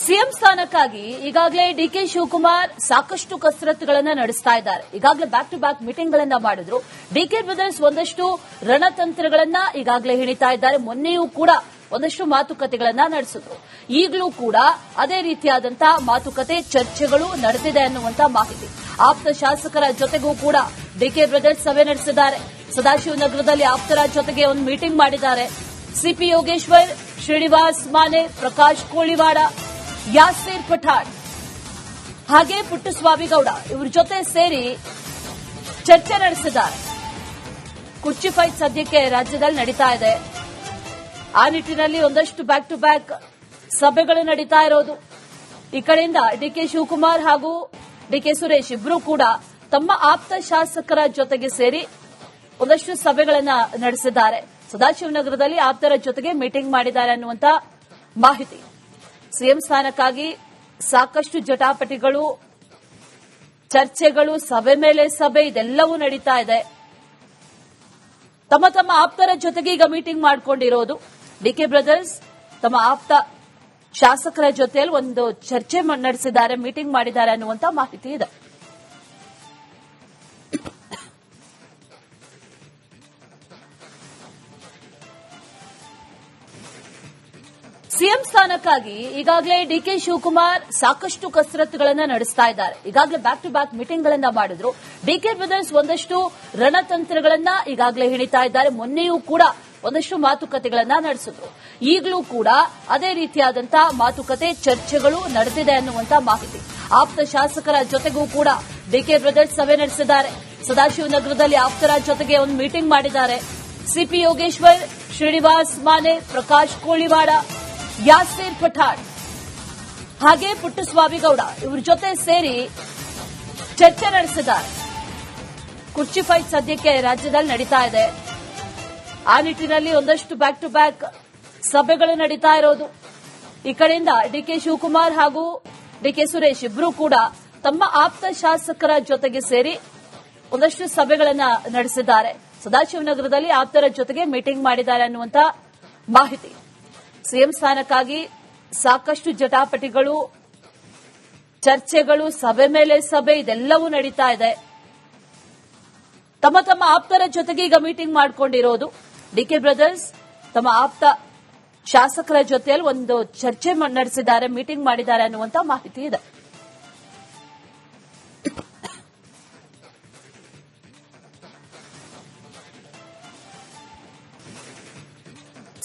CM ಸ್ಥಾನಕ್ಕಾಗಿ ಈಗಾಗಲೇ DK Shivakumar ಸಾಕಷ್ಟು ಕಸರತ್ತುಗಳನ್ನು ನಡೆಸ್ತಾ ಇದ್ದಾರೆ. ಈಗಾಗಲೇ ಬ್ಯಾಕ್ ಟು ಬ್ಯಾಕ್ ಮೀಟಿಂಗ್ ಗಳನ್ನ ಮಾಡಿದ್ರು. ಡಿಕೆ ಬ್ರದರ್ಸ್ ಒಂದಷ್ಟು ರಣತಂತ್ರಗಳನ್ನ ಈಗಾಗಲೇ ಹಿಡಿತಾ ಇದ್ದಾರೆ. ಮೊನ್ನೆಯೂ ಕೂಡ ಒಂದಷ್ಟು ಮಾತುಕತೆಗಳನ್ನ ನಡೆಸಿದ್ರು. ಈಗಲೂ ಕೂಡ ಅದೇ ರೀತಿಯಾದಂತಹ ಮಾತುಕತೆ ಚರ್ಚೆಗಳು ನಡೆದಿದೆ ಅನ್ನುವಂತ ಮಾಹಿತಿ. ಆಪ್ತ ಶಾಸಕರ ಜೊತೆಗೂ ಕೂಡ ಡಿಕೆ ಬ್ರದರ್ಸ್ ಸಭೆ ನಡೆಸಿದ್ದಾರೆ. ಸದಾಶಿವನಗರದಲ್ಲಿ ಆಪ್ತರ ಜೊತೆಗೆ ಒಂದು ಮೀಟಿಂಗ್ ಮಾಡಿದ್ದಾರೆ. ಸಿಪಿ ಯೋಗೇಶ್ವರ್, ಶ್ರೀನಿವಾಸ್ ಮಾನೆ, ಪ್ರಕಾಶ್ ಕೋಳಿವಾಡ, ಯಾಸೀರ್ ಪಠಾಣ್ ಹಾಗೆ ಪುಟ್ಟಸ್ವಾಮಿಗೌಡ ಇವರ ಜೊತೆ ಸೇರಿ ಚರ್ಚೆ ನಡೆಸಿದ್ದಾರೆ. ಕುರ್ಚಿ ಫೈಟ್ ಸದ್ಯಕ್ಕೆ ರಾಜ್ಯದಲ್ಲಿ ನಡೀತಾ ಇದೆ. ಆ ನಿಟ್ಟಿನಲ್ಲಿ ಒಂದಷ್ಟು ಬ್ಯಾಕ್ ಟು ಬ್ಯಾಕ್ ಸಭೆಗಳು ನಡೀತಾ ಇರೋದು. ಈ ಕಡೆಯಿಂದ ಡಿಕೆ ಶಿವಕುಮಾರ್ ಹಾಗೂ ಡಿಕೆ ಸುರೇಶ್ ಇಬ್ಬರೂ ಕೂಡ ತಮ್ಮ ಆಪ್ತ ಶಾಸಕರ ಜೊತೆಗೆ ಸೇರಿ ಒಂದಷ್ಟು ಸಭೆಗಳನ್ನ ನಡೆಸಿದ್ದಾರೆ. ಸದಾಶಿವನಗರದಲ್ಲಿ ಆಪ್ತರ ಜೊತೆಗೆ ಮೀಟಿಂಗ್ ಮಾಡಿದ್ದಾರೆ ಅನ್ನುವಂತ ಮಾಹಿತಿ. ಸಿಎಂ ಸ್ಥಾನಕ್ಕಾಗಿ ಸಾಕಷ್ಟು ಜಟಾಪಟಿಗಳು, ಚರ್ಚೆಗಳು, ಸಭೆ ಮೇಲೆ ಸಭೆ ಇದೆಲ್ಲವೂ ನಡೀತಾ ಇದೆ. ತಮ್ಮ ತಮ್ಮ ಆಪ್ತರ ಜೊತೆಗೆ ಈಗ ಮೀಟಿಂಗ್ ಮಾಡಿಕೊಂಡಿರೋದು. ಡಿಕೆ ಬ್ರದರ್ಸ್ ತಮ್ಮ ಆಪ್ತ ಶಾಸಕರ ಜೊತೆಯಲ್ಲಿ ಒಂದು ಚರ್ಚೆ ನಡೆಸಿದ್ದಾರೆ, ಮೀಟಿಂಗ್ ಮಾಡಿದ್ದಾರೆ ಅನ್ನುವಂತ ಮಾಹಿತಿ ಇದೆ. ಸಿಎಂ ಸ್ಥಾನಕ್ಕಾಗಿ ಈಗಾಗಲೇ ಡಿಕೆ ಶಿವಕುಮಾರ್ ಸಾಕಷ್ಟು ಕಸರತ್ತುಗಳನ್ನು ನಡೆಸ್ತಾ ಇದ್ದಾರೆ. ಈಗಾಗಲೇ ಬ್ಯಾಕ್ ಟು ಬ್ಯಾಕ್ ಮೀಟಿಂಗ್ ಗಳನ್ನ ಮಾಡಿದ್ರು. ಡಿಕೆ ಬ್ರದರ್ಸ್ ಒಂದಷ್ಟು ರಣತಂತ್ರಗಳನ್ನ ಈಗಾಗಲೇ ಹಿಡಿತಾ ಇದ್ದಾರೆ. ಮೊನ್ನೆಯೂ ಕೂಡ ಒಂದಷ್ಟು ಮಾತುಕತೆಗಳನ್ನ ನಡೆಸಿದ್ರು. ಈಗಲೂ ಕೂಡ ಅದೇ ರೀತಿಯಾದಂತಹ ಮಾತುಕತೆ ಚರ್ಚೆಗಳು ನಡೆದಿದೆ ಅನ್ನುವಂತ ಮಾಹಿತಿ. ಆಪ್ತ ಶಾಸಕರ ಜೊತೆಗೂ ಕೂಡ ಡಿಕೆ ಬ್ರದರ್ಸ್ ಸಭೆ ನಡೆಸಿದ್ದಾರೆ. ಸದಾಶಿವನಗರದಲ್ಲಿ ಆಪ್ತರ ಜೊತೆಗೆ ಒಂದು ಮೀಟಿಂಗ್ ಮಾಡಿದ್ದಾರೆ. ಸಿಪಿ ಯೋಗೇಶ್ವರ್, ಶ್ರೀನಿವಾಸ್ ಮಾನೆ, ಪ್ರಕಾಶ್ ಕೋಳಿವಾಡ, ಯಾಸೀರ್ ಪಠಾಣ್ ಹಾಗೆ ಪುಟ್ಟಸ್ವಾಮಿಗೌಡ ಇವರ ಜೊತೆ ಸೇರಿ ಚರ್ಚೆ ನಡೆಸಿದ್ದಾರೆ. ಕುರ್ಚಿ ಫೈಟ್ ಸದ್ಯಕ್ಕೆ ರಾಜ್ಯದಲ್ಲಿ ನಡೀತಾ ಇದೆ. ಆ ನಿಟ್ಟಿನಲ್ಲಿ ಒಂದಷ್ಟು ಬ್ಯಾಕ್ ಟು ಬ್ಯಾಕ್ ಸಭೆಗಳು ನಡೀತಾ ಇರೋದು. ಈ ಕಡೆಯಿಂದ ಡಿಕೆ ಶಿವಕುಮಾರ್ ಹಾಗೂ ಡಿಕೆ ಸುರೇಶ್ ಇಬ್ಬರೂ ಕೂಡ ತಮ್ಮ ಆಪ್ತ ಶಾಸಕರ ಜೊತೆಗೆ ಸೇರಿ ಒಂದಷ್ಟು ಸಭೆಗಳನ್ನ ನಡೆಸಿದ್ದಾರೆ. ಸದಾಶಿವನಗರದಲ್ಲಿ ಆಪ್ತರ ಜೊತೆಗೆ ಮೀಟಿಂಗ್ ಮಾಡಿದ್ದಾರೆ ಅನ್ನುವಂತ ಮಾಹಿತಿ. ಸಿಎಂ ಸ್ಥಾನಕ್ಕಾಗಿ ಸಾಕಷ್ಟು ಜಟಾಪಟಿಗಳು, ಚರ್ಚೆಗಳು, ಸಭೆ ಮೇಲೆ ಸಭೆ ಇದೆಲ್ಲವೂ ನಡೀತಾ ಇದೆ. ತಮ್ಮ ತಮ್ಮ ಆಪ್ತರ ಜೊತೆಗೆ ಈಗ ಮೀಟಿಂಗ್ ಮಾಡಿಕೊಂಡಿರೋದು. ಡಿಕೆ ಬ್ರದರ್ಸ್ ತಮ್ಮ ಆಪ್ತ ಶಾಸಕರ ಜೊತೆಯಲ್ಲಿ ಒಂದು ಚರ್ಚೆ ನಡೆಸಿದ್ದಾರೆ, ಮೀಟಿಂಗ್ ಮಾಡಿದ್ದಾರೆ ಅನ್ನುವಂತ ಮಾಹಿತಿ ಇದೆ.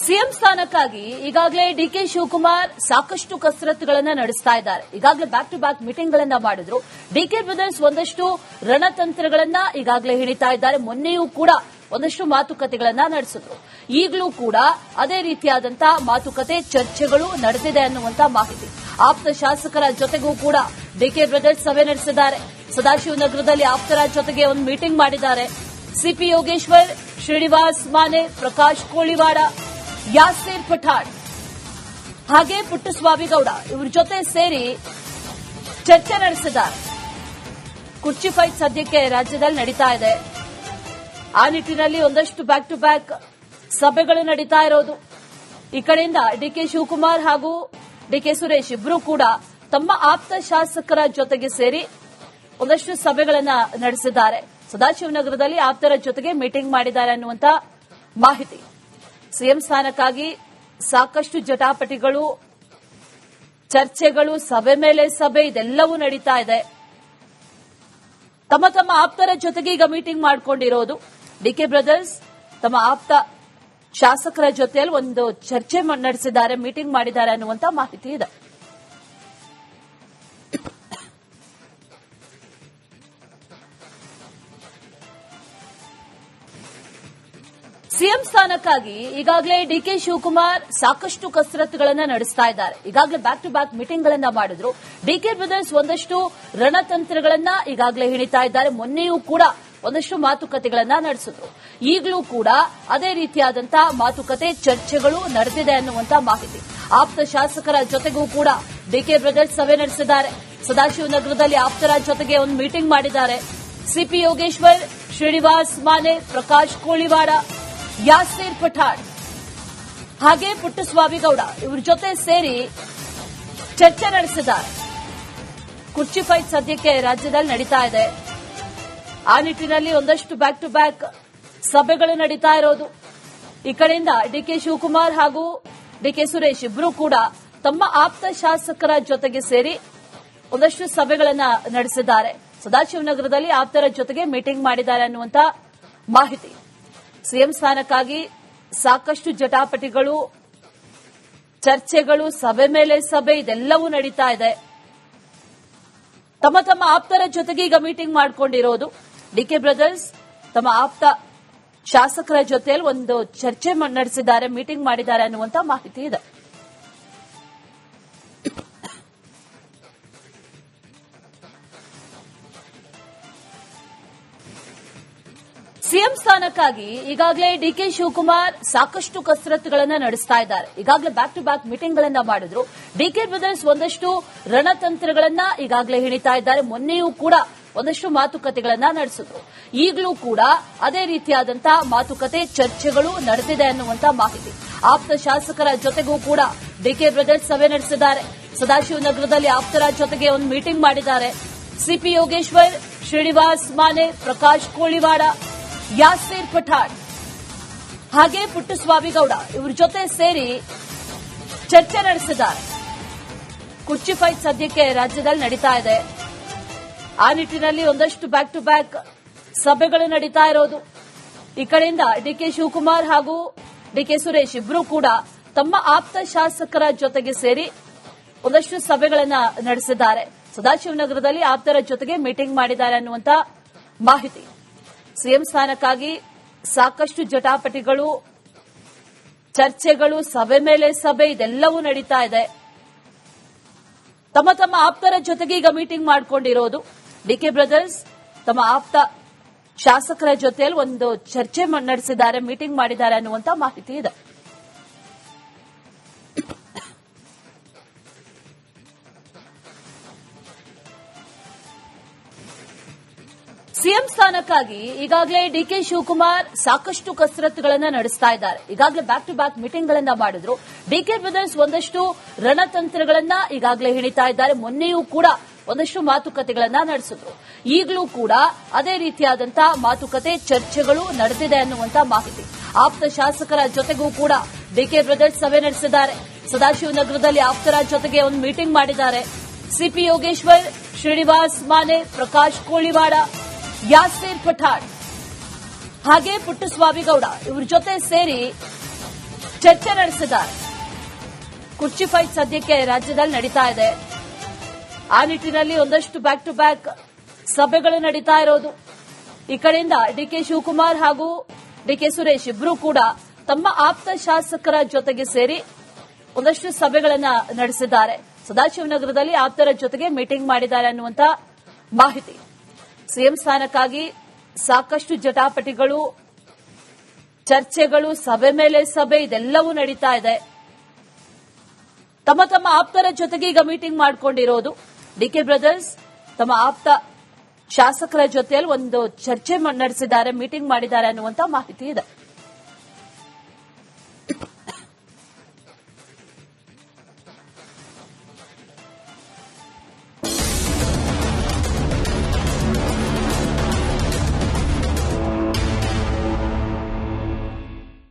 ಸಿಎಂ ಸ್ಥಾನಕ್ಕಾಗಿ ಈಗಾಗಲೇ ಡಿಕೆ ಶಿವಕುಮಾರ್ ಸಾಕಷ್ಟು ಕಸರತ್ತುಗಳನ್ನು ನಡೆಸ್ತಾ ಇದ್ದಾರೆ. ಈಗಾಗಲೇ ಬ್ಯಾಕ್ ಟು ಬ್ಯಾಕ್ ಮೀಟಿಂಗ್ ಗಳನ್ನ ಮಾಡಿದ್ರು. ಡಿಕೆ ಬ್ರದರ್ಸ್ ಒಂದಷ್ಟು ರಣತಂತ್ರಗಳನ್ನ ಈಗಾಗಲೇ ಹಿಡಿತಾ ಇದ್ದಾರೆ. ಮೊನ್ನೆಯೂ ಕೂಡ ಒಂದಷ್ಟು ಮಾತುಕತೆಗಳನ್ನ ನಡೆಸಿದ್ರು. ಈಗಲೂ ಕೂಡ ಅದೇ ರೀತಿಯಾದಂತಹ ಮಾತುಕತೆ ಚರ್ಚೆಗಳು ನಡೆದಿದೆ ಅನ್ನುವಂತ ಮಾಹಿತಿ. ಆಪ್ತ ಶಾಸಕರ ಜೊತೆಗೂ ಕೂಡ ಡಿಕೆ ಬ್ರದರ್ಸ್ ಸಭೆ ನಡೆಸಿದ್ದಾರೆ. ಸದಾಶಿವನಗರದಲ್ಲಿ ಆಪ್ತರ ಜೊತೆಗೆ ಒಂದು ಮೀಟಿಂಗ್ ಮಾಡಿದ್ದಾರೆ. ಸಿಪಿ ಯೋಗೇಶ್ವರ್, ಶ್ರೀನಿವಾಸ್ ಮಾನೆ, ಪ್ರಕಾಶ್ ಕೋಳಿವಾಡ, ಯಾಸೀರ್ ಪಠಾಣ್ ಹಾಗೆ ಪುಟ್ಟಸ್ವಾಮಿಗೌಡ ಇವರ ಜೊತೆ ಸೇರಿ ಚರ್ಚೆ ನಡೆಸಿದ್ದಾರೆ. ಕುರ್ಚಿ ಫೈಟ್ ಸದ್ಯಕ್ಕೆ ರಾಜ್ಯದಲ್ಲಿ ನಡೀತಾ ಇದೆ. ಆ ನಿಟ್ಟಿನಲ್ಲಿ ಒಂದಷ್ಟು ಬ್ಯಾಕ್ ಟು ಬ್ಯಾಕ್ ಸಭೆಗಳು ನಡೀತಾ ಇರೋದು. ಈ ಕಡೆಯಿಂದ ಡಿಕೆ ಶಿವಕುಮಾರ್ ಹಾಗೂ ಡಿಕೆ ಸುರೇಶ್ ಇಬ್ಬರೂ ಕೂಡ ತಮ್ಮ ಆಪ್ತ ಶಾಸಕರ ಜೊತೆಗೆ ಸೇರಿ ಒಂದಷ್ಟು ಸಭೆಗಳನ್ನ ನಡೆಸಿದ್ದಾರೆ. ಸದಾಶಿವನಗರದಲ್ಲಿ ಆಪ್ತರ ಜೊತೆಗೆ ಮೀಟಿಂಗ್ ಮಾಡಿದ್ದಾರೆ ಅನ್ನುವಂತ ಮಾಹಿತಿ. ಸಿಎಂ ಸ್ಥಾನಕ್ಕಾಗಿ ಸಾಕಷ್ಟು ಜಟಾಪಟಿಗಳು, ಚರ್ಚೆಗಳು, ಸಭೆ ಮೇಲೆ ಸಭೆ ಇದೆಲ್ಲವೂ ನಡೀತಾ ಇದೆ. ತಮ್ಮ ತಮ್ಮ ಆಪ್ತರ ಜೊತೆಗೆ ಈಗ ಮೀಟಿಂಗ್ ಮಾಡಿಕೊಂಡಿರೋದು. ಡಿಕೆ ಬ್ರದರ್ಸ್ ತಮ್ಮ ಆಪ್ತ ಶಾಸಕರ ಜೊತೆಯಲ್ಲಿ ಒಂದು ಚರ್ಚೆ ನಡೆಸಿದ್ದಾರೆ, ಮೀಟಿಂಗ್ ಮಾಡಿದ್ದಾರೆ ಅನ್ನುವಂತ ಮಾಹಿತಿ ಇದೆ. ಸಿಎಂ ಸ್ಥಾನಕ್ಕಾಗಿ ಈಗಾಗಲೇ ಡಿಕೆ ಶಿವಕುಮಾರ್ ಸಾಕಷ್ಟು ಕಸರತ್ತುಗಳನ್ನು ನಡೆಸ್ತಾ ಇದ್ದಾರೆ. ಈಗಾಗಲೇ ಬ್ಯಾಕ್ ಟು ಬ್ಯಾಕ್ ಮೀಟಿಂಗ್ ಗಳನ್ನ ಮಾಡಿದ್ರು. ಡಿಕೆ ಬ್ರದರ್ಸ್ ಒಂದಷ್ಟು ರಣತಂತ್ರಗಳನ್ನ ಈಗಾಗಲೇ ಹಿಡಿತಾ ಇದ್ದಾರೆ. ಮೊನ್ನೆಯೂ ಕೂಡ ಒಂದಷ್ಟು ಮಾತುಕತೆಗಳನ್ನ ನಡೆಸಿದ್ರು. ಈಗಲೂ ಕೂಡ ಅದೇ ರೀತಿಯಾದಂತಹ ಮಾತುಕತೆ ಚರ್ಚೆಗಳು ನಡೆದಿದೆ ಅನ್ನುವಂತ ಮಾಹಿತಿ. ಆಪ್ತ ಶಾಸಕರ ಜೊತೆಗೂ ಕೂಡ ಡಿಕೆ ಬ್ರದರ್ಸ್ ಸಭೆ ನಡೆಸಿದ್ದಾರೆ. ಸದಾಶಿವನಗರದಲ್ಲಿ ಆಪ್ತರ ಜೊತೆಗೆ ಒಂದು ಮೀಟಿಂಗ್ ಮಾಡಿದ್ದಾರೆ. ಸಿಪಿ ಯೋಗೇಶ್ವರ್, ಶ್ರೀನಿವಾಸ್ ಮಾನೆ, ಪ್ರಕಾಶ್ ಕೋಳಿವಾಡ, ಯಾಸೀರ್ ಪಠಾಣ್ ಹಾಗೆ ಪುಟ್ಟಸ್ವಾಮಿಗೌಡ ಇವರ ಜೊತೆ ಸೇರಿ ಚರ್ಚೆ ನಡೆಸಿದ್ದಾರೆ. ಕುರ್ಚಿ ಫೈಟ್ ಸದ್ಯಕ್ಕೆ ರಾಜ್ಯದಲ್ಲಿ ನಡೀತಾ ಇದೆ. ಆ ನಿಟ್ಟಿನಲ್ಲಿ ಒಂದಷ್ಟು ಬ್ಯಾಕ್ ಟು ಬ್ಯಾಕ್ ಸಭೆಗಳು ನಡೀತಾ ಇರೋದು. ಈ ಕಡೆಯಿಂದ ಡಿಕೆ ಶಿವಕುಮಾರ್ ಹಾಗೂ ಡಿಕೆ ಸುರೇಶ್ ಇಬ್ಬರು ಕೂಡ ತಮ್ಮ ಆಪ್ತ ಶಾಸಕರ ಜೊತೆಗೆ ಸೇರಿ ಒಂದಷ್ಟು ಸಭೆಗಳನ್ನ ನಡೆಸಿದ್ದಾರೆ. ಸದಾಶಿವನಗರದಲ್ಲಿ ಆಪ್ತರ ಜೊತೆಗೆ ಮೀಟಿಂಗ್ ಮಾಡಿದ್ದಾರೆ ಅನ್ನುವಂತ ಮಾಹಿತಿ. ಸಿಎಂ ಸ್ಥಾನಕ್ಕಾಗಿ ಸಾಕಷ್ಟು ಜಟಾಪಟಿಗಳು, ಚರ್ಚೆಗಳು, ಸಭೆ ಮೇಲೆ ಸಭೆ ಇದೆಲ್ಲವೂ ನಡೀತಾ ಇದೆ. ತಮ್ಮ ತಮ್ಮ ಆಪ್ತರ ಜೊತೆಗೆ ಈಗ ಮೀಟಿಂಗ್ ಮಾಡಿಕೊಂಡಿರೋದು. ಡಿಕೆ ಬ್ರದರ್ಸ್ ತಮ್ಮ ಆಪ್ತ ಶಾಸಕರ ಜೊತೆಯಲ್ಲಿ ಒಂದು ಚರ್ಚೆ ನಡೆಸಿದ್ದಾರೆ, ಮೀಟಿಂಗ್ ಮಾಡಿದ್ದಾರೆ ಅನ್ನುವಂತ ಮಾಹಿತಿ ಇದೆ. ಸಿಎಂ ಸ್ಥಾನಕ್ಕಾಗಿ ಈಗಾಗಲೇ ಡಿಕೆ ಶಿವಕುಮಾರ್ ಸಾಕಷ್ಟು ಕಸರತ್ತುಗಳನ್ನ ನಡೆಸ್ತಾ ಇದ್ದಾರೆ. ಈಗಾಗಲೇ ಬ್ಯಾಕ್ ಟು ಬ್ಯಾಕ್ ಮೀಟಿಂಗ್ ಗಳನ್ನ ಮಾಡಿದ್ರು. ಡಿಕೆ ಬ್ರದರ್ಸ್ ಒಂದಷ್ಟು ರಣತಂತ್ರಗಳನ್ನ ಈಗಾಗಲೇ ಹಿಡಿತಾ ಇದ್ದಾರೆ. ಮೊನ್ನೆಯೂ ಕೂಡ ಒಂದಷ್ಟು ಮಾತುಕತೆಗಳನ್ನ ನಡೆಸಿದ್ರು. ಈಗಲೂ ಕೂಡ ಅದೇ ರೀತಿಯಾದಂತಹ ಮಾತುಕತೆ, ಚರ್ಚೆಗಳು ನಡೆದಿದೆ ಅನ್ನುವಂತ ಮಾಹಿತಿ. ಆಪ್ತ ಶಾಸಕರ ಜೊತೆಗೂ ಕೂಡ ಡಿಕೆ ಬ್ರದರ್ಸ್ ಸಭೆ ನಡೆಸಿದ್ದಾರೆ. ಸದಾಶಿವನಗರದಲ್ಲಿ ಆಪ್ತರ ಜೊತೆಗೆ ಒಂದು ಮೀಟಿಂಗ್ ಮಾಡಿದ್ದಾರೆ. ಸಿಪಿ ಯೋಗೇಶ್ವರ್, ಶ್ರೀನಿವಾಸ್ ಮಾನೆ, ಪ್ರಕಾಶ್ ಕೋಳಿವಾಡ, ಯಾಸೀರ್ ಪಠಾಣ್ ಹಾಗೆ ಪುಟ್ಟಸ್ವಾಮಿ ಗೌಡ ಇವರ ಜೊತೆ ಸೇರಿ ಚರ್ಚೆ ನಡೆಸಿದ್ದಾರೆ. ಕುರ್ಚಿ ಫೈಟ್ ಸದ್ಯಕ್ಕೆ ರಾಜ್ಯದಲ್ಲಿ ನಡೀತಾ ಇದೆ. ಆ ನಿಟ್ಟಿನಲ್ಲಿ ಒಂದಷ್ಟು ಬ್ಯಾಕ್ ಟು ಬ್ಯಾಕ್ ಸಭೆಗಳು ನಡೀತಾ ಇರೋದು. ಈ ಕಡೆಯಿಂದ ಡಿಕೆ ಶಿವಕುಮಾರ್ ಹಾಗೂ ಡಿಕೆ ಸುರೇಶ್ ಇಬ್ಬರು ಕೂಡ ತಮ್ಮ ಆಪ್ತ ಶಾಸಕರ ಜೊತೆಗೆ ಸೇರಿ ಒಂದಷ್ಟು ಸಭೆಗಳನ್ನ ನಡೆಸಿದ್ದಾರೆ. ಸದಾಶಿವನಗರದಲ್ಲಿ ಆಪ್ತರ ಜೊತೆಗೆ ಮೀಟಿಂಗ್ ಮಾಡಿದ್ದಾರೆ ಅನ್ನುವಂತ ಮಾಹಿತಿ. ಸಿಎಂ ಸ್ಥಾನಕ್ಕಾಗಿ ಸಾಕಷ್ಟು ಜಟಾಪಟಿಗಳು, ಚರ್ಚೆಗಳು, ಸಭೆ ಮೇಲೆ ಸಭೆ ಇದೆಲ್ಲವೂ ನಡೀತಾ ಇದೆ. ತಮ್ಮ ತಮ್ಮ ಆಪ್ತರ ಜೊತೆಗೆ ಈಗ ಮೀಟಿಂಗ್ ಮಾಡಿಕೊಂಡಿರೋದು. ಡಿಕೆ ಬ್ರದರ್ಸ್ ತಮ್ಮ ಆಪ್ತ ಶಾಸಕರ ಜೊತೆಯಲ್ಲಿ ಒಂದು ಚರ್ಚೆ ನಡೆಸಿದ್ದಾರೆ, ಮೀಟಿಂಗ್ ಮಾಡಿದ್ದಾರೆ ಅನ್ನುವಂತ ಮಾಹಿತಿ ಇದೆ. ಸಿಎಂ ಸ್ಥಾನಕ್ಕಾಗಿ ಈಗಾಗಲೇ ಡಿಕೆ ಶಿವಕುಮಾರ್ ಸಾಕಷ್ಟು ಕಸರತ್ತುಗಳನ್ನ ನಡೆಸ್ತಾ ಇದ್ದಾರೆ. ಈಗಾಗಲೇ ಬ್ಯಾಕ್ ಟು ಬ್ಯಾಕ್ ಮೀಟಿಂಗ್ ಗಳನ್ನ ಮಾಡಿದ್ರು. ಡಿಕೆ ಬ್ರದರ್ಸ್ ಒಂದಷ್ಟು ರಣತಂತ್ರಗಳನ್ನ ಈಗಾಗಲೇ ಹಿಡಿತಾ ಇದ್ದಾರೆ. ಮೊನ್ನೆಯೂ ಕೂಡ ಒಂದಷ್ಟು ಮಾತುಕತೆಗಳನ್ನ ನಡೆಸಿದ್ರು. ಈಗಲೂ ಕೂಡ ಅದೇ ರೀತಿಯಾದಂತಹ ಮಾತುಕತೆ, ಚರ್ಚೆಗಳು ನಡೆದಿದೆ ಅನ್ನುವಂತ ಮಾಹಿತಿ. ಆಪ್ತ ಶಾಸಕರ ಜೊತೆಗೂ ಕೂಡ ಡಿಕೆ ಬ್ರದರ್ಸ್ ಸಭೆ ನಡೆಸಿದ್ದಾರೆ. ಸದಾಶಿವನಗರದಲ್ಲಿ ಆಪ್ತರ ಜೊತೆಗೆ ಒಂದು ಮೀಟಿಂಗ್ ಮಾಡಿದ್ದಾರೆ. ಸಿಪಿ ಯೋಗೇಶ್ವರ್, ಶ್ರೀನಿವಾಸ್ ಮಾನೆ, ಪ್ರಕಾಶ್ ಕೋಳಿವಾಡ, ಯಾಸೀರ್ ಪಠಾಣ್ ಹಾಗೆ ಪುಟ್ಟಸ್ವಾಮಿ ಗೌಡ ಇವರ ಜೊತೆ ಸೇರಿ ಚರ್ಚೆ ನಡೆಸಿದ್ದಾರೆ. ಕುರ್ಚಿ ಫೈಟ್ ಸದ್ಯಕ್ಕೆ ರಾಜ್ಯದಲ್ಲಿ ನಡೀತಾ ಇದೆ. ಆ ನಿಟ್ಟಿನಲ್ಲಿ ಒಂದಷ್ಟು ಬ್ಯಾಕ್ ಟು ಬ್ಯಾಕ್ ಸಭೆಗಳು ನಡೀತಾ ಇರೋದು. ಈ ಕಡೆಯಿಂದ ಡಿಕೆ ಶಿವಕುಮಾರ್ ಹಾಗೂ ಡಿಕೆ ಸುರೇಶ್ ಇಬ್ಬರು ಕೂಡ ತಮ್ಮ ಆಪ್ತ ಶಾಸಕರ ಜೊತೆಗೆ ಸೇರಿ ಒಂದಷ್ಟು ಸಭೆಗಳನ್ನ ನಡೆಸಿದ್ದಾರೆ. ಸದಾಶಿವನಗರದಲ್ಲಿ ಆಪ್ತರ ಜೊತೆಗೆ ಮೀಟಿಂಗ್ ಮಾಡಿದ್ದಾರೆ ಅನ್ನುವಂತ ಮಾಹಿತಿ. ಸಿಎಂ ಸ್ಥಾನಕ್ಕಾಗಿ ಸಾಕಷ್ಟು ಜಟಾಪಟಿಗಳು, ಚರ್ಚೆಗಳು, ಸಭೆ ಮೇಲೆ ಸಭೆ ಇದೆಲ್ಲವೂ ನಡೀತಾ ಇದೆ. ತಮ್ಮ ತಮ್ಮ ಆಪ್ತರ ಜೊತೆಗೆ ಈಗ ಮೀಟಿಂಗ್ ಮಾಡಿಕೊಂಡಿರೋದು. ಡಿಕೆ ಬ್ರದರ್ಸ್ ತಮ್ಮ ಆಪ್ತ ಶಾಸಕರ ಜೊತೆಯಲ್ಲಿ ಒಂದು ಚರ್ಚೆ ನಡೆಸಿದ್ದಾರೆ, ಮೀಟಿಂಗ್ ಮಾಡಿದ್ದಾರೆ ಅನ್ನುವಂತ ಮಾಹಿತಿ ಇದೆ.